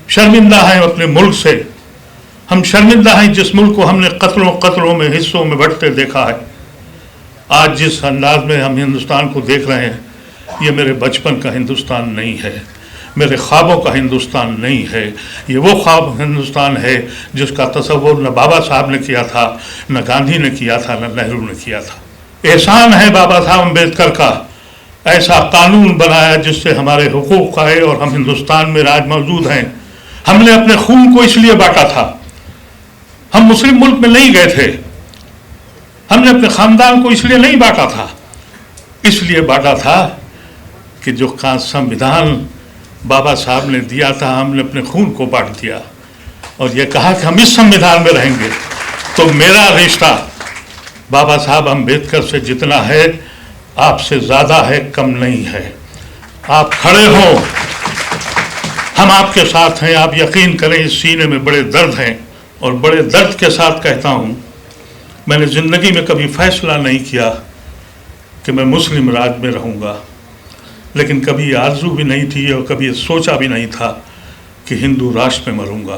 شرمندہ ہیں اپنے ملک سے. ہم شرمندہ ہیں جس ملک کو ہم نے قطروں میں حصوں میں بٹتے دیکھا ہے. آج جس انداز میں ہم ہندوستان کو دیکھ رہے ہیں یہ میرے بچپن کا ہندوستان نہیں ہے, میرے خوابوں کا ہندوستان نہیں ہے. یہ وہ خواب ہندوستان ہے جس کا تصور نہ بابا صاحب نے کیا تھا, نہ گاندھی نے کیا تھا, نہ نہرو نے کیا تھا. احسان ہے بابا صاحب امبیڈکر کا, ایسا قانون بنایا جس سے ہمارے حقوق آئے اور ہم ہندوستان میں راج موجود ہیں. ہم نے اپنے خون کو اس لیے بانٹا تھا, ہم مسلم ملک میں نہیں گئے تھے. ہم نے اپنے خاندان کو اس لیے نہیں بانٹا تھا, اس لیے بانٹا تھا کہ جو سنویدھان بابا صاحب نے دیا تھا ہم نے اپنے خون کو بانٹ دیا اور یہ کہا کہ ہم اس سنویدھان میں رہیں گے. تو میرا رشتہ بابا صاحب امبیڈکر سے جتنا ہے آپ سے زیادہ ہے, کم نہیں ہے. آپ کھڑے ہوں, ہم آپ کے ساتھ ہیں. آپ یقین کریں اس سینے میں بڑے درد ہیں اور بڑے درد کے ساتھ کہتا ہوں میں نے زندگی میں کبھی فیصلہ نہیں کیا کہ میں مسلم راج میں رہوں گا, لیکن کبھی آرزو بھی نہیں تھی اور کبھی سوچا بھی نہیں تھا کہ ہندو راشٹر میں مروں گا.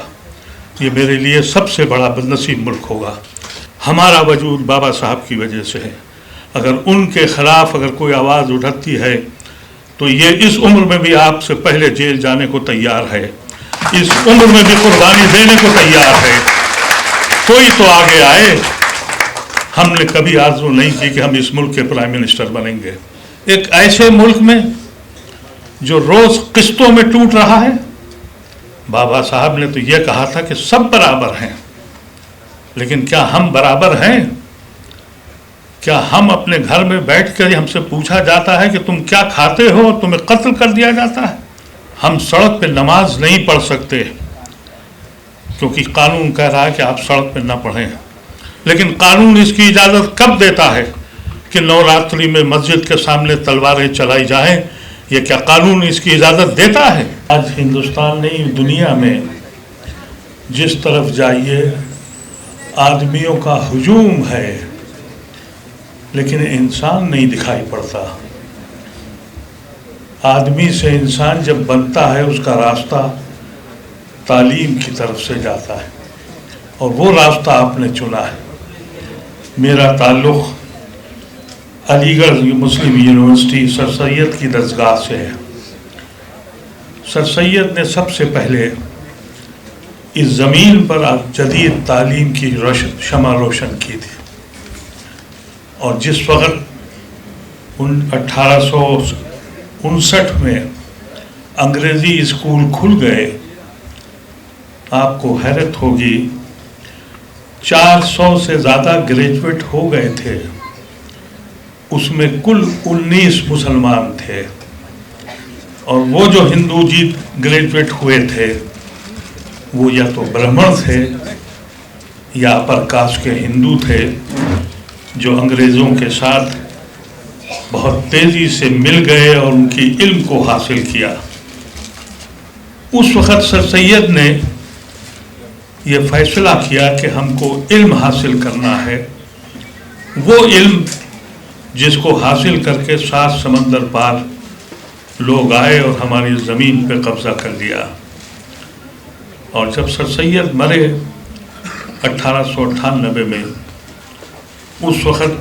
یہ میرے لیے سب سے بڑا بدنصیب ملک ہوگا. ہمارا وجود بابا صاحب کی وجہ سے ہے. اگر ان کے خلاف اگر کوئی آواز اٹھتی ہے تو یہ اس عمر میں بھی آپ سے پہلے جیل جانے کو تیار ہے, اس عمر میں بھی قربانی دینے کو تیار ہے. کوئی تو آگے آئے. ہم نے کبھی آرزو نہیں کی کہ ہم اس ملک کے پرائم منسٹر بنیں گے. ایک ایسے ملک میں جو روز قسطوں میں ٹوٹ رہا ہے. بابا صاحب نے تو یہ کہا تھا کہ سب برابر ہیں, لیکن کیا ہم برابر ہیں؟ کیا ہم اپنے گھر میں بیٹھ کر ہم سے پوچھا جاتا ہے کہ تم کیا کھاتے ہو اور تمہیں قتل کر دیا جاتا ہے؟ ہم سڑک پہ نماز نہیں پڑھ سکتے کیونکہ قانون کہہ رہا ہے کہ آپ سڑک پہ نہ پڑھیں, لیکن قانون اس کی اجازت کب دیتا ہے کہ نوراتری میں مسجد کے سامنے تلواریں چلائی جائیں؟ یہ کیا قانون اس کی اجازت دیتا ہے؟ آج ہندوستان نہیں دنیا میں جس طرف جائیے آدمیوں کا ہجوم ہے, لیکن انسان نہیں دکھائی پڑتا. آدمی سے انسان جب بنتا ہے اس کا راستہ تعلیم کی طرف سے جاتا ہے اور وہ راستہ آپ نے چنا ہے. میرا تعلق علی گڑھ مسلم یونیورسٹی سر سید کی درسگاہ سے ہے. سر سید نے سب سے پہلے اس زمین پر جدید تعلیم کی شمع روشن کی تھی, اور جس وقت 1859 میں انگریزی اسکول کھل گئے آپ کو حیرت ہوگی 400 سے زیادہ گریجویٹ ہو گئے تھے, اس میں کل 19 مسلمان تھے, اور وہ جو ہندو جی گریجویٹ ہوئے تھے وہ یا تو برہمن تھے یا اپر کاسٹ کے ہندو تھے جو انگریزوں کے ساتھ بہت تیزی سے مل گئے اور ان کی علم کو حاصل کیا. اس وقت سر سید نے یہ فیصلہ کیا کہ ہم کو علم حاصل کرنا ہے, وہ علم جس کو حاصل کر کے 7 سمندر پار لوگ آئے اور ہماری زمین پہ قبضہ کر لیا. اور جب سر سید مرے 1898 میں, اس وقت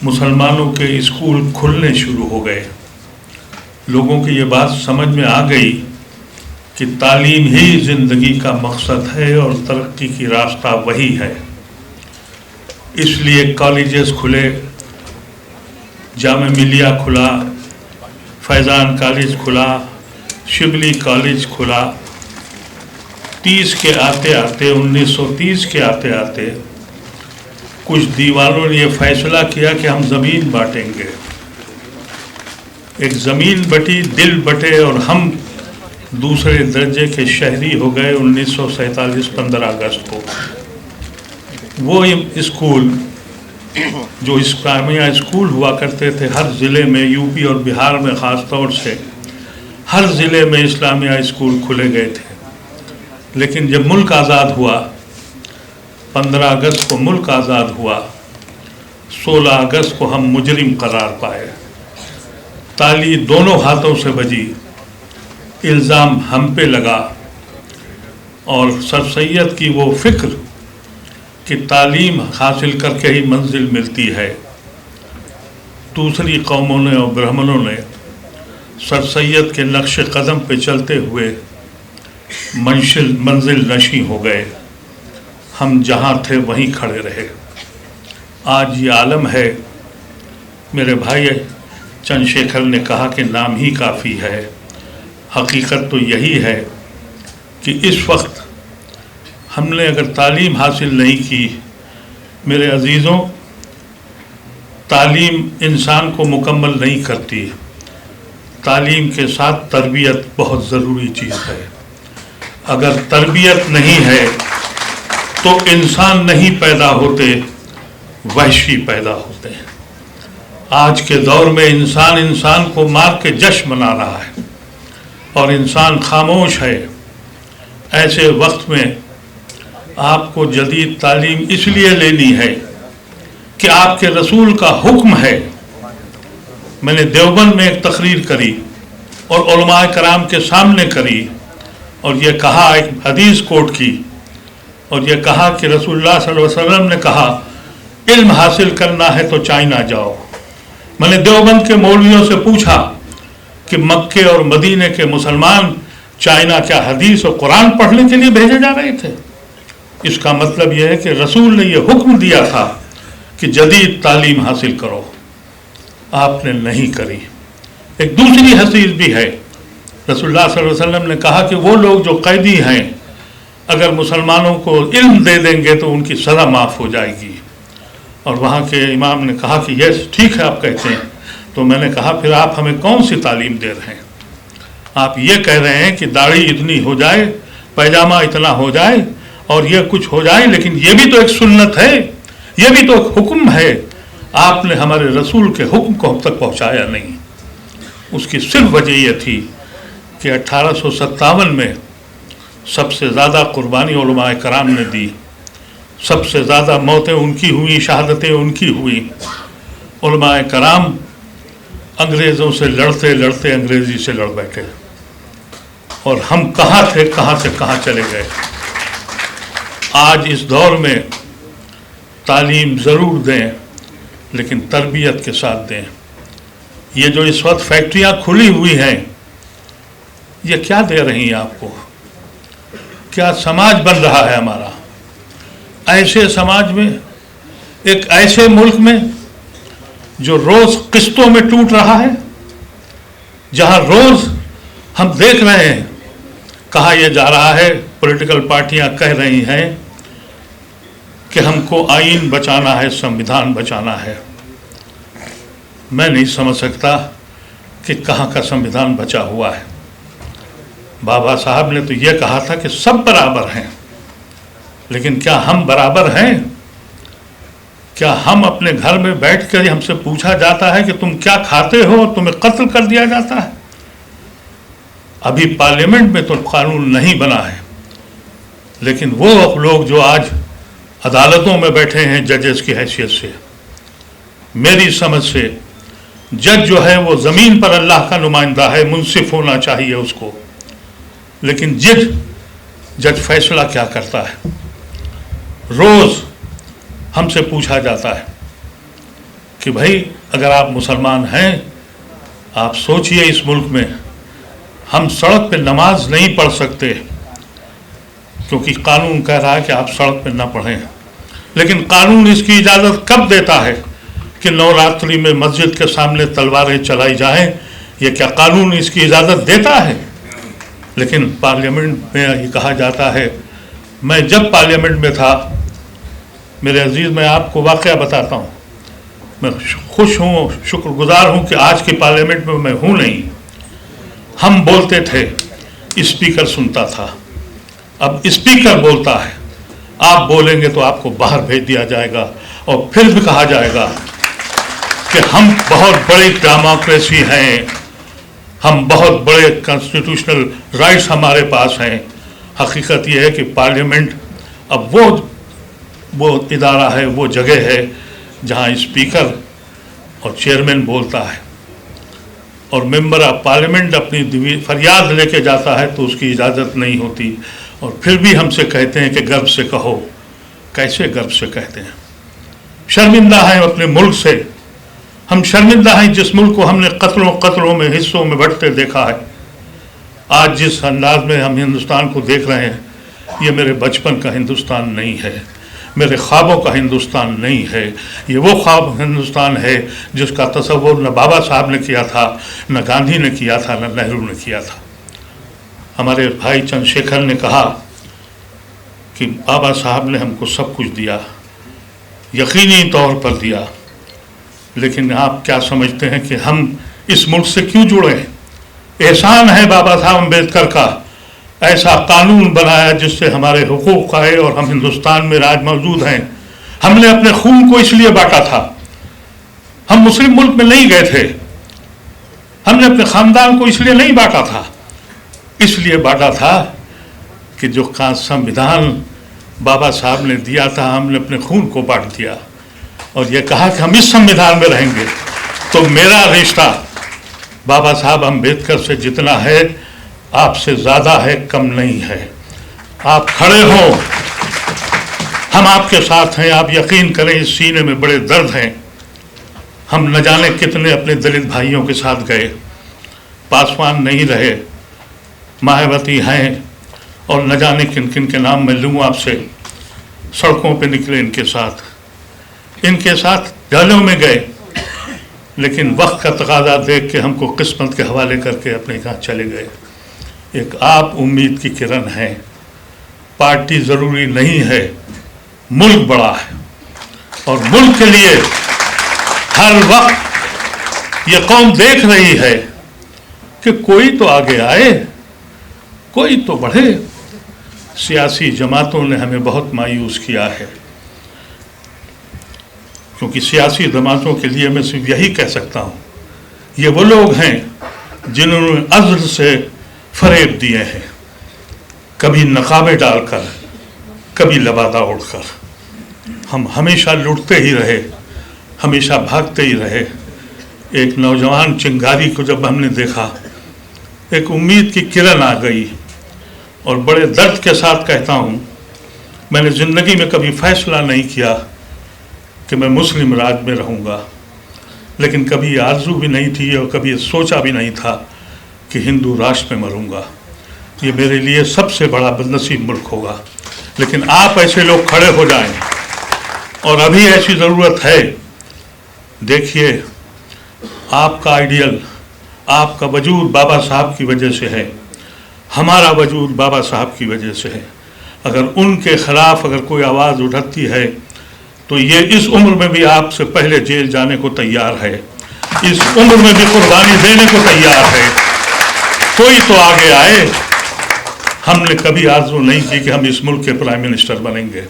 مسلمانوں کے اسکول کھلنے شروع ہو گئے. لوگوں کی یہ بات سمجھ میں آ گئی کہ تعلیم ہی زندگی کا مقصد ہے اور ترقی کی راستہ وہی ہے. اس لیے کالجز کھلے, جامعہ ملیہ کھلا, فیضان کالج کھلا, شبلی کالج کھلا. 30 کے آتے آتے 1930 کے آتے آتے کچھ دیوانوں نے یہ فیصلہ کیا کہ ہم زمین بانٹیں گے. ایک زمین بٹی, دل بٹے, اور ہم دوسرے درجے کے شہری ہو گئے 1947 15 اگست کو. وہ اسکول جو اسلامیہ اسکول ہوا کرتے تھے ہر ضلع میں, یو پی اور بہار میں خاص طور سے ہر ضلع میں اسلامیہ اسکول کھلے گئے تھے. لیکن جب ملک آزاد ہوا, 15 اگست کو ملک آزاد ہوا, 16 اگست کو ہم مجرم قرار پائے. تالی دونوں ہاتھوں سے بجی, الزام ہم پہ لگا اور سر سید کی وہ فکر کہ تعلیم حاصل کر کے ہی منزل ملتی ہے، دوسری قوموں نے اور برہمنوں نے سر سید کے نقش قدم پہ چلتے ہوئے منزل نشیں ہو گئے، ہم جہاں تھے وہیں کھڑے رہے۔ آج یہ عالم ہے، میرے بھائی چندر شیکھر نے کہا کہ نام ہی کافی ہے، حقیقت تو یہی ہے کہ اس وقت ہم نے اگر تعلیم حاصل نہیں کی، میرے عزیزوں، تعلیم انسان کو مکمل نہیں کرتی، تعلیم کے ساتھ تربیت بہت ضروری چیز ہے۔ اگر تربیت نہیں ہے تو انسان نہیں پیدا ہوتے، وحشی پیدا ہوتے ہیں۔ آج کے دور میں انسان کو مار کے جشن منا رہا ہے اور انسان خاموش ہے۔ ایسے وقت میں آپ کو جدید تعلیم اس لیے لینی ہے کہ آپ کے رسول کا حکم ہے۔ میں نے دیوبند میں ایک تقریر کری اور علماء کرام کے سامنے کری اور یہ کہا، ایک حدیث کوٹ کی اور یہ کہا کہ رسول اللہ صلی اللہ علیہ وسلم نے کہا علم حاصل کرنا ہے تو چائنا جاؤ۔ میں نے دیوبند کے مولویوں سے پوچھا کہ مکے اور مدینے کے مسلمان چائنا کیا حدیث اور قرآن پڑھنے کے لیے بھیجے جا رہے تھے؟ اس کا مطلب یہ ہے کہ رسول نے یہ حکم دیا تھا کہ جدید تعلیم حاصل کرو، آپ نے نہیں کری۔ ایک دوسری حدیث بھی ہے، رسول اللہ صلی اللہ علیہ وسلم نے کہا کہ وہ لوگ جو قیدی ہیں اگر مسلمانوں کو علم دے دیں گے تو ان کی سزا معاف ہو جائے گی۔ اور وہاں کے امام نے کہا کہ یہ ٹھیک ہے آپ کہتے ہیں، تو میں نے کہا پھر آپ ہمیں کون سی تعلیم دے رہے ہیں؟ آپ یہ کہہ رہے ہیں کہ داڑھی اتنی ہو جائے، پیجامہ اتنا ہو جائے اور یہ کچھ ہو جائے، لیکن یہ بھی تو ایک سنت ہے، یہ بھی تو ایک حکم ہے۔ آپ نے ہمارے رسول کے حکم کو ہم تک پہنچایا نہیں۔ اس کی صرف وجہ یہ تھی کہ 1857 میں سب سے زیادہ قربانی علماء کرام نے دی، سب سے زیادہ موتیں ان کی ہوئیں، شہادتیں ان کی ہوئیں۔ علماء کرام انگریزوں سے لڑتے لڑتے انگریزی سے لڑ بیٹھے اور ہم کہاں تھے، کہاں سے کہاں چلے گئے۔ آج اس دور میں تعلیم ضرور دیں لیکن تربیت کے ساتھ دیں۔ یہ جو اس وقت فیکٹریاں کھلی ہوئی ہیں، یہ کیا دے رہی ہیں آپ کو؟ کیا سماج بن رہا ہے ہمارا؟ ایسے سماج میں، ایک ایسے ملک میں جو روز قسطوں میں ٹوٹ رہا ہے، جہاں روز ہم دیکھ رہے ہیں کہا یہ جا رہا ہے، پولیٹیکل پارٹیاں کہہ رہی ہیں کہ ہم کو آئین بچانا ہے، سمویدھان بچانا ہے۔ میں نہیں سمجھ سکتا کہ کہاں کا سمویدھان بچا ہوا ہے۔ بابا صاحب نے تو یہ کہا تھا کہ سب برابر ہیں، لیکن کیا ہم برابر ہیں؟ کیا ہم اپنے گھر میں بیٹھ کر ہم سے پوچھا جاتا ہے کہ تم کیا کھاتے ہو، تمہیں قتل کر دیا جاتا ہے؟ ابھی پارلیمنٹ میں تو قانون نہیں بنا ہے، لیکن وہ لوگ جو آج عدالتوں میں بیٹھے ہیں ججز کی حیثیت سے، میری سمجھ سے جج جو ہے وہ زمین پر اللہ کا نمائندہ ہے، منصف ہونا چاہیے اس کو، لیکن جج فیصلہ کیا کرتا ہے؟ روز ہم سے پوچھا جاتا ہے کہ بھائی اگر آپ مسلمان ہیں، آپ سوچئے اس ملک میں ہم سڑک پہ نماز نہیں پڑھ سکتے کیونکہ قانون کہہ رہا ہے کہ آپ سڑک پہ نہ پڑھیں، لیکن قانون اس کی اجازت کب دیتا ہے کہ نوراتری میں مسجد کے سامنے تلواریں چلائی جائیں؟ یہ کیا قانون اس کی اجازت دیتا ہے؟ لیکن پارلیمنٹ میں یہ کہا جاتا ہے۔ میں جب پارلیمنٹ میں تھا، میرے عزیز، میں آپ کو واقعہ بتاتا ہوں، میں خوش ہوں، شکر گزار ہوں کہ آج کی پارلیمنٹ میں ہوں نہیں۔ ہم بولتے تھے، اسپیکر سنتا تھا، اب اسپیکر بولتا ہے، آپ بولیں گے تو آپ کو باہر بھیج دیا جائے گا اور پھر بھی کہا جائے گا کہ ہم بہت بڑی ڈیموکریسی ہیں، ہم بہت بڑے کانسٹیٹیوشنل رائٹس ہمارے پاس ہیں۔ حقیقت یہ ہے کہ پارلیمنٹ اب وہ ادارہ ہے، وہ جگہ ہے جہاں اسپیکر اور چیئرمین بولتا ہے۔ اور ممبر آف پارلیمنٹ اپنی فریاد لے کے جاتا ہے تو اس کی اجازت نہیں ہوتی، اور پھر بھی ہم سے کہتے ہیں کہ گرو سے کہو۔ کیسے گرو سے کہتے ہیں؟ شرمندہ ہیں اپنے ملک سے، ہم شرمندہ ہیں جس ملک کو ہم نے قطروں میں حصوں میں بٹتے دیکھا ہے۔ آج جس انداز میں ہم ہندوستان کو دیکھ رہے ہیں، یہ میرے بچپن کا ہندوستان نہیں ہے، میرے خوابوں کا ہندوستان نہیں ہے، یہ وہ خواب ہندوستان ہے جس کا تصور نہ بابا صاحب نے کیا تھا، نہ گاندھی نے کیا تھا، نہ نہرو نے کیا تھا۔ ہمارے بھائی چندر شیکھر نے کہا کہ بابا صاحب نے ہم کو سب کچھ دیا، یقینی طور پر دیا، لیکن آپ کیا سمجھتے ہیں کہ ہم اس ملک سے کیوں جڑے ہیں؟ احسان ہے بابا صاحب امبیڈکر کا، ایسا قانون بنایا جس سے ہمارے حقوق آئے اور ہم ہندوستان میں راج موجود ہیں۔ ہم نے اپنے خون کو اس لیے بانٹا تھا، ہم مسلم ملک میں نہیں گئے تھے، ہم نے اپنے خاندان کو اس لیے نہیں بانٹا تھا، اس لیے بانٹا تھا کہ جو سنویدھان بابا صاحب نے دیا تھا ہم نے اپنے خون کو بانٹ دیا، اور یہ کہا کہ ہم اس سنویدھان میں رہیں گے۔ تو میرا رشتہ بابا صاحب امبیڈکر سے جتنا ہے آپ سے زیادہ ہے، کم نہیں ہے۔ آپ کھڑے ہوں، ہم آپ کے ساتھ ہیں، آپ یقین کریں اس سینے میں بڑے درد ہیں۔ ہم نہ جانے کتنے اپنے دلت بھائیوں کے ساتھ گئے، پاسوان نہیں رہے، مایاوتی ہیں، اور نہ جانے کن کن کے نام میں لوں آپ سے، سڑکوں پہ نکلے ان کے ساتھ جھیلوں میں گئے، لیکن وقت کا تقاضا دیکھ کے ہم کو قسمت کے حوالے کر کے اپنے گھر چلے گئے۔ ایک آپ امید کی کرن ہے، پارٹی ضروری نہیں ہے، ملک بڑا ہے، اور ملک کے لیے ہر وقت یہ قوم دیکھ رہی ہے کہ کوئی تو آگے آئے، کوئی تو بڑھے۔ سیاسی جماعتوں نے ہمیں بہت مایوس کیا ہے، کیونکہ سیاسی جماعتوں کے لیے میں صرف یہی کہہ سکتا ہوں، یہ وہ لوگ ہیں جنہوں نے عزل سے فریب دیے ہیں، کبھی نقابیں ڈال کر، کبھی لبادہ اڑ کر۔ ہم ہمیشہ لٹتے ہی رہے، ہمیشہ بھاگتے ہی رہے۔ ایک نوجوان چنگاری کو جب ہم نے دیکھا، ایک امید کی کرن آ گئی، اور بڑے درد کے ساتھ کہتا ہوں، میں نے زندگی میں کبھی فیصلہ نہیں کیا کہ میں مسلم راج میں رہوں گا، لیکن کبھی آرزو بھی نہیں تھی اور کبھی سوچا بھی نہیں تھا کہ ہندو راشٹر میں مروں گا۔ یہ میرے لیے سب سے بڑا بدنصیب ملک ہوگا، لیکن آپ ایسے لوگ کھڑے ہو جائیں، اور ابھی ایسی ضرورت ہے۔ دیکھیے، آپ کا آئیڈیل، آپ کا وجود بابا صاحب کی وجہ سے ہے، ہمارا وجود بابا صاحب کی وجہ سے ہے۔ اگر ان کے خلاف اگر کوئی آواز اٹھتی ہے تو یہ اس عمر میں بھی آپ سے پہلے جیل جانے کو تیار ہے، اس عمر میں بھی قربانی دینے کو تیار ہے۔ کوئی تو آگے آئے۔ ہم نے کبھی آرزو نہیں کی کہ ہم اس ملک کے پرائم منسٹر بنیں گے،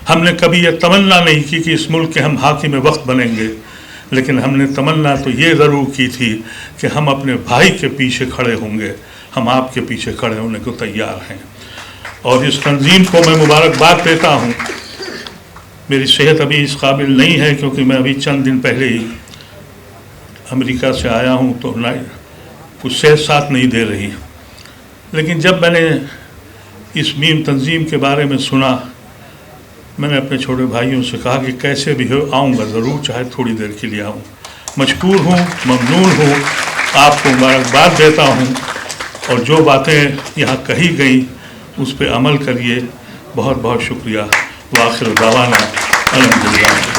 ہم نے کبھی یہ تمنا نہیں کی کہ اس ملک کے ہم حاکم وقت بنیں گے، لیکن ہم نے تمنا تو یہ ضرور کی تھی کہ ہم اپنے بھائی کے پیچھے کھڑے ہوں گے۔ ہم آپ کے پیچھے کھڑے ہونے کو تیار ہیں، اور اس تنظیم کو میں مبارکباد دیتا ہوں۔ میری صحت ابھی اس قابل نہیں ہے، کیونکہ میں ابھی چند دن پہلے ہی امریکہ سے آیا ہوں، تو کچھ صحت ساتھ نہیں دے رہی، لیکن جب میں نے اس میم تنظیم کے بارے میں سنا، میں نے اپنے چھوٹے بھائیوں سے کہا کہ کیسے بھی ہو آؤں گا ضرور، چاہے تھوڑی دیر کے لیے آؤں۔ مشکور ہوں، ممنون ہوں، آپ کو مبارکباد دیتا ہوں، اور جو باتیں یہاں کہی گئیں اس پہ عمل کریے۔ بہت بہت شکریہ۔ وآخر دعوانا الحمدللہ۔